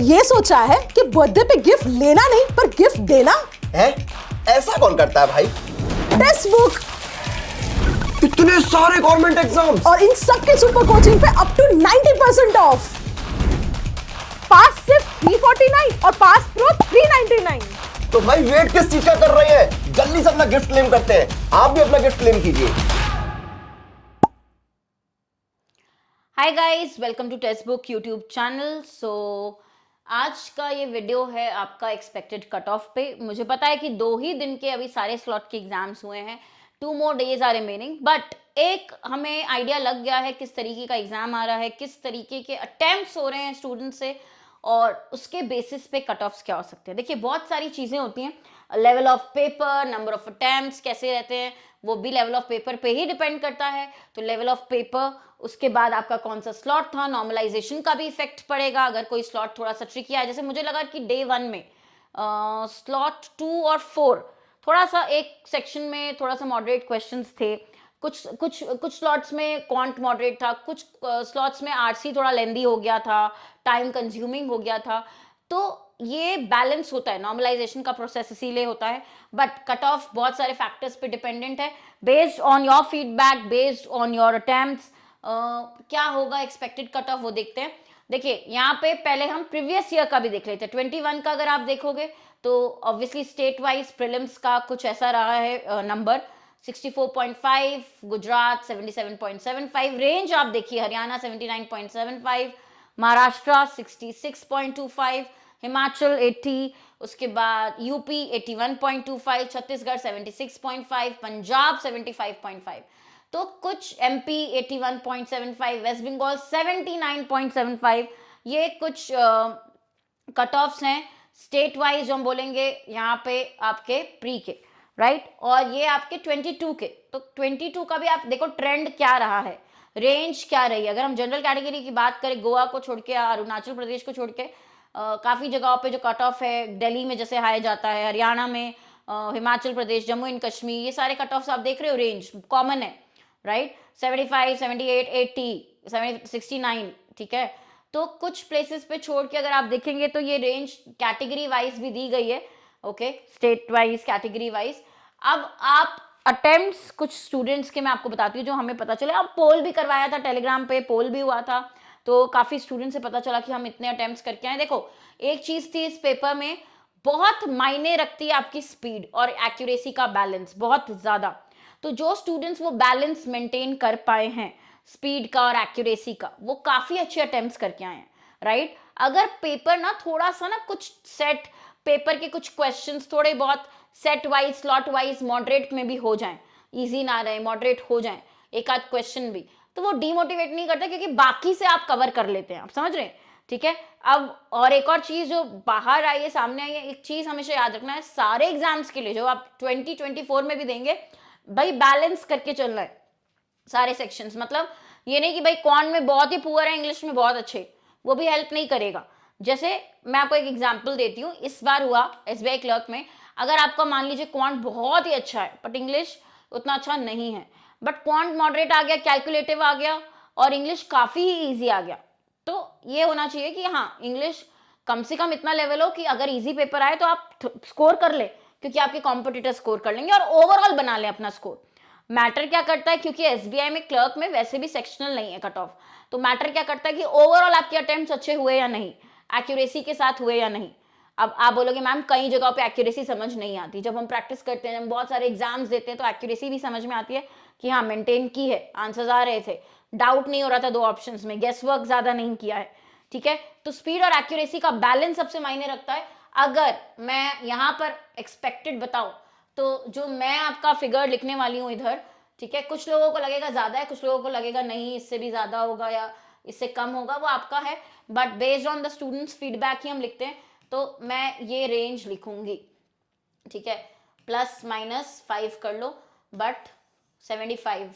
ये सोचा है कि बर्थडे पे गिफ्ट लेना नहीं पर गिफ्ट देना है। ऐसा कौन करता है भाई? टेक्स्ट बुक इतने सारे गवर्नमेंट एग्जाम्स और इन सब के सुपर कोचिंग पे अप टू 90% ऑफ। पास सिर्फ 349 और पास प्रो 399। तो भाई वेट किस चीज का कर रहे हैं? जल्दी से अपना गिफ्ट क्लेम करते हैं। आप भी अपना गिफ्ट क्लेम कीजिए। Hi guys, welcome to textbook YouTube channel. So आज का ये वीडियो है आपका एक्सपेक्टेड कट ऑफ पे। मुझे पता है कि 2 ही दिन के अभी सारे स्लॉट के एग्जाम्स हुए हैं, 2 more days are remaining, but एक हमें आइडिया लग गया है किस तरीके का एग्जाम आ रहा है, किस तरीके के अटेम्प्ट्स हो रहे हैं स्टूडेंट से और उसके बेसिस पे कट ऑफ्स क्या हो सकते हैं। देखिए बहुत सारी चीज़ें होती हैं, level of paper, number of attempts कैसे रहते हैं, वो भी लेवल ऑफ पेपर पे ही डिपेंड करता है। तो लेवल ऑफ पेपर, उसके बाद आपका कौन सा स्लॉट था, नॉर्मलाइजेशन का भी इफेक्ट पड़ेगा अगर कोई स्लॉट थोड़ा सा ट्रिकी है। जैसे मुझे लगा कि डे 1 में स्लॉट 2 और 4 थोड़ा सा एक सेक्शन में थोड़ा सा मॉडरेट क्वेश्चंस थे, कुछ स्लॉट्स में क्वांट मॉडरेट था, कुछ स्लॉट्स में आरसी थोड़ा लेंदी हो गया था, टाइम कंज्यूमिंग हो गया था। तो ये बैलेंस होता है, नॉर्मलाइजेशन का प्रोसेस इसीलिए होता है। बट कट ऑफ बहुत सारे फैक्टर्स पे डिपेंडेंट है, based on your feedback, based on your attempts. क्या होगा एक्सपेक्टेड कट ऑफ वो देखते हैं। देखिए यहाँ पे पहले हम प्रीवियस ईयर का भी देख लेते हैं। 21 का अगर आप देखोगे तो ऑब्वियसली स्टेट वाइज प्रीलिम्स का कुछ ऐसा रहा है नंबर 64.5, गुजरात 77.75, रेंज आप देखिए हरियाणा 79.75, महाराष्ट्र 66.25, हिमाचल 80, उसके बाद यूपी 81.25, छत्तीसगढ़ 76.5, पंजाब 75.5, तो कुछ एमपी 81.75, वेस्ट बंगाल 79.75, ये कुछ कट ऑफ्स हैं स्टेट वाइज जो हम बोलेंगे यहाँ पे आपके प्री के, राइट। और ये आपके 22 के, तो 22 का भी आप देखो ट्रेंड क्या रहा है, रेंज क्या रही है। अगर हम जनरल कैटेगरी की बात करें, गोवा को छोड़ के, अरुणाचल प्रदेश को छोड़ के, काफ़ी जगहों पे जो कट ऑफ है, दिल्ली में जैसे हाई जाता है, हरियाणा में, हिमाचल प्रदेश, जम्मू एंड कश्मीर, ये सारे कट ऑफ्स आप देख रहे हो, रेंज कॉमन है, राइट। 75, 78, 80, 69, ठीक है। तो कुछ प्लेसेस पे छोड़ के अगर आप देखेंगे तो ये रेंज कैटेगरी वाइज भी दी गई है, okay, state wise, category wise. अब आप अटेम्प्ट्स कुछ स्टूडेंट्स के मैं आपको बताती हूँ जो हमें पता चले। अब पोल भी करवाया था, टेलीग्राम पे पोल भी हुआ था, तो काफ़ी स्टूडेंट से पता चला कि हम इतने अटेम्प्ट्स करके आए। देखो एक चीज़ थी इस पेपर में, बहुत मायने रखती है आपकी स्पीड और एक्यूरेसी का बैलेंस, बहुत ज़्यादा। तो जो स्टूडेंट्स वो बैलेंस मेंटेन कर पाए हैं स्पीड का और एक्यूरेसी का, वो काफ़ी अच्छे अटेम्प्ट्स करके आए हैं, राइट। अगर पेपर ना थोड़ा सा ना कुछ सेट, पेपर के कुछ क्वेश्चंस थोड़े बहुत set wise, slot wise moderate में भी हो जाएं, इजी ना रहे, मॉडरेट हो जाएं एक आध क्वेश्चन भी, तो वो डीमोटिवेट नहीं करता क्योंकि बाकी से आप कवर कर लेते हैं। आप समझ रहे हैं, ठीक है। अब और एक और चीज जो बाहर आई है, सामने आई है, एक चीज हमेशा याद रखना है, सारे एग्जाम्स के लिए जो आप 2024 में भी देंगे, भाई बैलेंस करके चलना है सारे सेक्शंस। मतलब ये नहीं कि भाई क्वांट में बहुत ही पुअर है, इंग्लिश में बहुत अच्छे, वो भी हेल्प नहीं करेगा। जैसे मैं आपको एक एग्जांपल देती हूँ, इस बार हुआ एसबीआई क्लर्क में, अगर आपका मान लीजिए क्वांट बहुत ही अच्छा है बट इंग्लिश उतना अच्छा नहीं है, बट क्वांट मॉडरेट आ गया, कैलकुलेटिव आ गया और इंग्लिश काफ़ी ही ईजी आ गया, तो ये होना चाहिए कि हाँ इंग्लिश कम से कम इतना लेवल हो कि अगर इजी पेपर आए तो आप स्कोर कर ले, क्योंकि आपके कॉम्पिटिटर स्कोर कर लेंगे और ओवरऑल बना लें अपना स्कोर। मैटर क्या करता है, क्योंकि एसबीआई में क्लर्क में वैसे भी सेक्शनल नहीं है कट ऑफ, तो मैटर क्या करता है कि ओवरऑल आपके अटेम्प्ट्स अच्छे हुए या नहीं, एक्यूरेसी के साथ हुए या नहीं। अब आप बोलोगे मैम कई जगहों पे एक्यूरेसी समझ नहीं आती, जब हम प्रैक्टिस करते हैं, जब हम बहुत सारे एग्जाम्स देते हैं तो एक्यूरेसी भी समझ में आती है कि हाँ मेंटेन की है, आंसर्स आ रहे थे, डाउट नहीं हो रहा था 2 ऑप्शंस में, गेस वर्क ज्यादा नहीं किया है, ठीक है। तो स्पीड और एक्यूरेसी का बैलेंस सबसे मायने रखता है। अगर मैं यहाँ पर एक्सपेक्टेड बताऊं तो जो मैं आपका फिगर लिखने वाली हूँ इधर, ठीक है, कुछ लोगों को लगेगा ज्यादा है, कुछ लोगों को लगेगा नहीं इससे भी ज्यादा होगा या इससे कम होगा, वो आपका है, but based on the students feedback ही हम लिखते हैं। तो मैं ये रेंज लिखूंगी, ठीक है, ±5 कर लो, बट 75,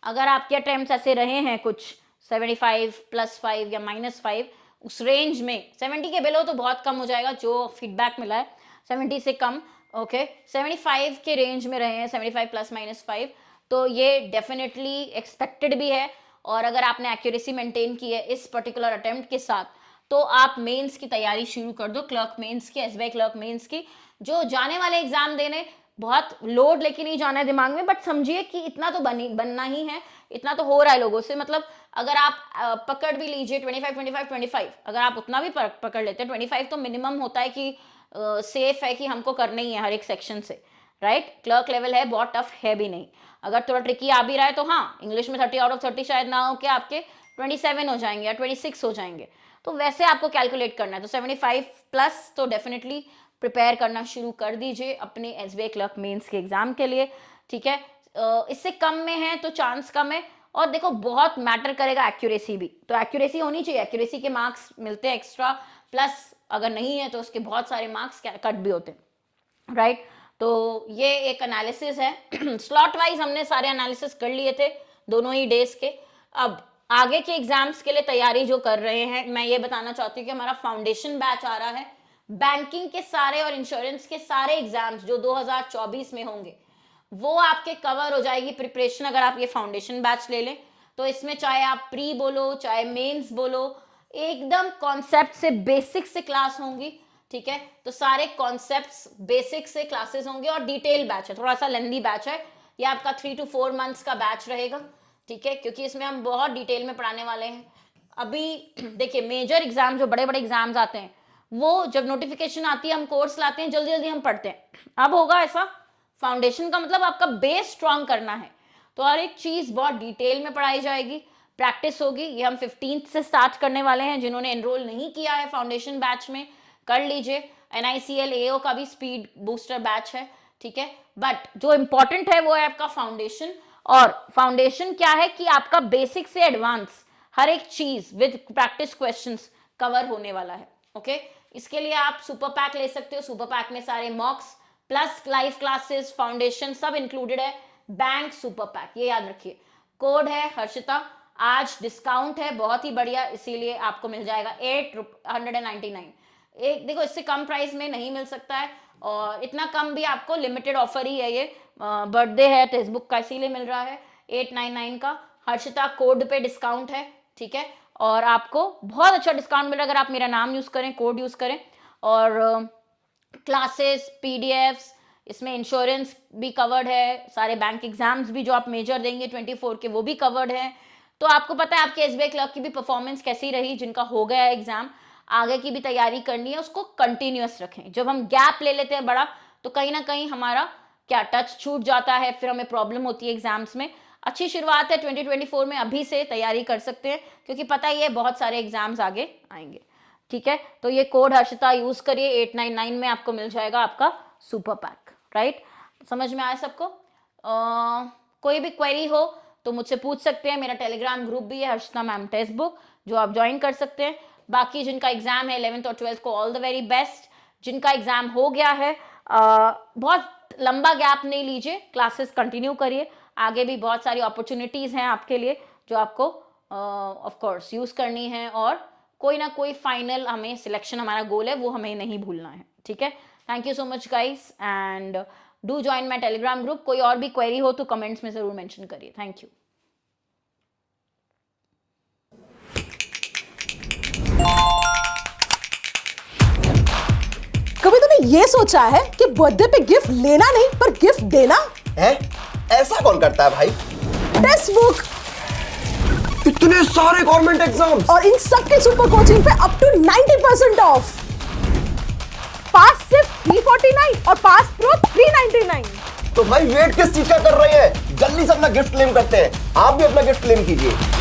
अगर आपके अटेम्प्ट्स ऐसे रहे हैं कुछ 75 +5 या -5, उस रेंज में 70 के बिलो तो बहुत कम हो जाएगा जो फीडबैक मिला है, 70 से कम, ओके, 75 के रेंज में रहे हैं, 75 ±5, तो ये डेफिनेटली एक्सपेक्टेड भी है। और अगर आपने एक्यूरेसी मेंटेन की है इस पर्टिकुलर अटेम्प्ट के साथ, तो आप मेंस की तैयारी शुरू कर दो, क्लर्क मेंस की, एसबीआई क्लर्क मेंस की। जो जाने वाले एग्जाम देने, बहुत लोड लेके नहीं जाना है दिमाग में, बट समझिए कि इतना तो बनना ही है, इतना तो हो रहा है लोगों से। मतलब अगर आप पकड़ भी लीजिए 25 अगर आप उतना भी पकड़ लेते हैं, 25 तो मिनिमम होता है कि सेफ है कि हमको करना ही है हर एक सेक्शन से, राइट। क्लर्क लेवल है, बहुत टफ है भी नहीं। अगर थोड़ा ट्रिकी आ भी रहा है तो हाँ, इंग्लिश में 30 आउट ऑफ 30 शायद ना हो कि आपके 27 हो जाएंगे या 26 हो जाएंगे, तो वैसे आपको कैलकुलेट करना है। तो 75 प्लस तो डेफिनेटली प्रिपेयर करना शुरू कर दीजिए अपने एसबीआई क्लर्क मेंस के एग्जाम के लिए, ठीक है। इससे कम में है तो चांस कम है। और देखो, बहुत मैटर करेगा एक्यूरेसी भी, तो एक्यूरेसी होनी चाहिए। एक्यूरेसी के मार्क्स मिलते हैं एक्स्ट्रा, प्लस अगर नहीं है तो उसके बहुत सारे मार्क्स कट भी होते हैं, राइट। तो ये एक एनालिसिस है। स्लॉट वाइज हमने सारे एनालिसिस कर लिए थे दोनों ही डेज के। अब आगे के एग्जाम्स के लिए तैयारी जो कर रहे हैं, मैं ये बताना चाहती हूँ कि हमारा फाउंडेशन बैच आ रहा है। बैंकिंग के सारे और इंश्योरेंस के सारे एग्जाम्स जो 2024 में होंगे वो आपके कवर हो जाएगी प्रिपरेशन, अगर आप ये फाउंडेशन बैच ले लें। तो इसमें चाहे आप प्री बोलो चाहे मेंस बोलो, एकदम कॉन्सेप्ट से बेसिक से क्लास होंगी, ठीक है। तो सारे कॉन्सेप्ट्स बेसिक से क्लासेस होंगे और डिटेल बैच है, थोड़ा सा लेंदी बैच है। ये आपका 3 to 4 मंथ्स का बैच रहेगा, ठीक है, क्योंकि इसमें हम बहुत डिटेल में पढ़ाने वाले हैं। अभी देखिए, मेजर एग्जाम जो बड़े बड़े एग्जाम्स आते हैं, वो जब नोटिफिकेशन आती है हम कोर्स लाते हैं, जल्दी जल्दी हम पढ़ते हैं। अब होगा ऐसा, फाउंडेशन का मतलब आपका बेस स्ट्रांग करना है, तो हर एक चीज बहुत डिटेल में पढ़ाई जाएगी, प्रैक्टिस होगी। ये हम 15th से स्टार्ट करने वाले हैं। जिन्होंने एनरोल नहीं किया है फाउंडेशन बैच में, कर लीजिए। NICL AO का भी स्पीड बूस्टर बैच है, ठीक है। बट जो इंपॉर्टेंट है वो है आपका फाउंडेशन। और फाउंडेशन क्या है कि आपका बेसिक से एडवांस हर एक चीज विद प्रैक्टिस क्वेश्चंस कवर होने वाला है, ओके। इसके लिए आप सुपर पैक ले सकते हो। सुपर पैक में सारे मॉक्स प्लस लाइव क्लासेस, फाउंडेशन सब इंक्लूडेड है। बैंक सुपर पैक, ये याद रखिए। कोड है हर्षिता, आज डिस्काउंट है बहुत ही बढ़िया, इसीलिए आपको मिल जाएगा 899। एक देखो, इससे कम प्राइस में नहीं मिल सकता है, और इतना कम भी आपको लिमिटेड ऑफर ही है। ये बर्थडे है टेक्स्टबुक का, इसीलिए मिल रहा है 899 का। हर्षिता कोड पे डिस्काउंट है, ठीक है, और आपको बहुत अच्छा डिस्काउंट मिल रहा है अगर आप मेरा नाम यूज करें, कोड यूज करें। और क्लासेस, पीडीएफ्स, इसमें इंश्योरेंस भी कवर्ड है, सारे बैंक एग्जाम्स भी जो आप मेजर देंगे 24 के वो भी कवर्ड है। तो आपको पता है आपके एसबीआई क्लर्क की भी परफॉर्मेंस कैसी रही, जिनका हो गया एग्जाम, आगे की भी तैयारी करनी है, उसको कंटिन्यूअस रखें। जब हम गैप ले लेते हैं बड़ा, तो कहीं ना कहीं हमारा क्या टच छूट जाता है, फिर हमें प्रॉब्लम होती है एग्जाम्स में। अच्छी शुरुआत है 2024 में, अभी से तैयारी कर सकते हैं, क्योंकि पता ही है बहुत सारे एग्जाम्स आगे आएंगे, ठीक है। तो ये कोड हर्षिता यूज करिए, 899 में आपको मिल जाएगा आपका सुपर पैक, राइट। समझ में आया सबको? कोई भी क्वेरी हो तो मुझसे पूछ सकते हैं। मेरा टेलीग्राम ग्रुप भी है, हर्षिता मैम टेक्स्ट बुक, जो आप ज्वाइन कर सकते हैं। बाकी जिनका एग्जाम है 11th और 12th को ऑल द वेरी बेस्ट। जिनका एग्जाम हो गया है, बहुत लंबा गैप नहीं लीजिए, क्लासेस कंटिन्यू करिए। आगे भी बहुत सारी अपॉर्चुनिटीज हैं आपके लिए, जो आपको ऑफ कोर्स यूज करनी है, और कोई ना कोई फाइनल हमें सिलेक्शन हमारा गोल है, वो हमें नहीं भूलना है, ठीक है। Thank you so much guys, and do join my Telegram group. कोई और भी क्वेरी हो तो कमेंट्स में जरूर मेंशन करिए। Thank you. कभी तूने ये सोचा है कि बर्थडे पे गिफ्ट लेना नहीं पर गिफ्ट देना है? ऐसा कौन करता है भाई? टेक्स्ट बुक इतने सारे गवर्नमेंट एग्जाम्स और इन सब के सुपर कोचिंग पे अप टू 90% ऑफ। पास सिर्फ 349 और पास प्रो 399। तो भाई वेट किस चीज का कर रहे हैं? जल्दी से अपना गिफ्ट क्लेम करते हैं। आप भी अपना गिफ्ट क्लेम कीजिए।